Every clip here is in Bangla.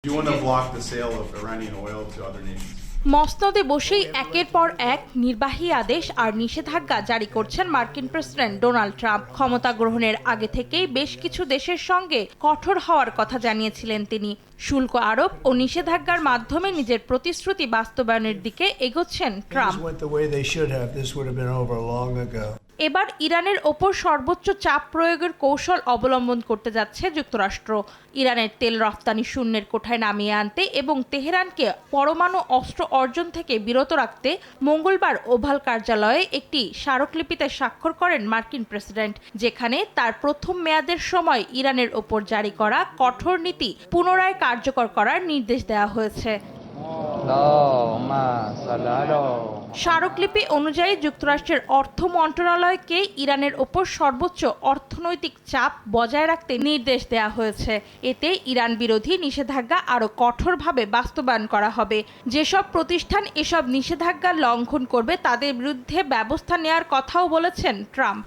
You want to block the sale of Iranian oil to other nations? মসনদে বসেই একের পর এক নির্বাহী আদেশ আর নিষেধাজ্ঞা জারি করছেন মার্কিন প্রেসিডেন্ট ডোনাল্ড ট্রাম্প। ক্ষমতা গ্রহণের আগে থেকেই বেশ কিছু দেশের সঙ্গে কঠোর হওয়ার কথা জানিয়েছিলেন তিনি। শুল্ক আরোপ ও নিষেধাজ্ঞার মাধ্যমে নিজের প্রতিশ্রুতি বাস্তবায়নের দিকে এগোচ্ছেন ট্রাম্প। এবার ইরানের ওপর সর্বোচ্চ চাপ প্রয়োগের কৌশল অবলম্বন করতে যাচ্ছে যুক্তরাষ্ট্র। ইরানের তেল রফতানি শূন্যের কোঠায় নামিয়ে আনতে এবং তেহরানকে পরমাণু অস্ত্র অর্জন থেকে বিরত রাখতে মঙ্গলবার ওভাল কার্যালয়ে একটি স্মারকলিপিতে স্বাক্ষর করেন মার্কিন প্রেসিডেন্ট, যেখানে তার প্রথম মেয়াদের সময় ইরানের ওপর জারি করা কঠোর নীতি পুনরায় কার্যকর করার নির্দেশ দেওয়া হয়েছে। স্মারকলিপি অনুযায়ী যুক্তরাষ্ট্রের অর্থ মন্ত্রণালয়কে ইরানের ওপর সর্বোচ্চ অর্থনৈতিক চাপ বজায় রাখতে নির্দেশ দেওয়া হয়েছে। এতে ইরান বিরোধী নিষেধাজ্ঞা আরও কঠোরভাবে বাস্তবায়ন করা হবে। যেসব প্রতিষ্ঠান এসব নিষেধাজ্ঞা লঙ্ঘন করবে তাদের বিরুদ্ধে ব্যবস্থা নেওয়ার কথাও বলেছেন ট্রাম্প।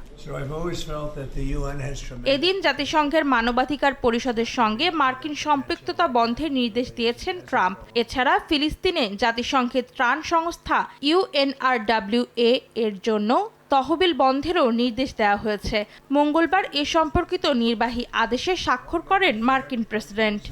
এদিন জাতিসংঘের মানবাধিকার পরিষদের সঙ্গে মার্কিন সম্পৃক্ততা বন্ধের নির্দেশ দিয়েছেন ট্রাম্প। এছাড়া ফিলিস্তিনে জাতিসংঘের ত্রাণ সংস্থা UNRWA এর জন্য তহবিল বন্ধেরও নির্দেশ দেওয়া হয়েছে। মঙ্গলবার এ সম্পর্কিত নির্বাহী আদেশে স্বাক্ষর করেন মার্কিন প্রেসিডেন্ট।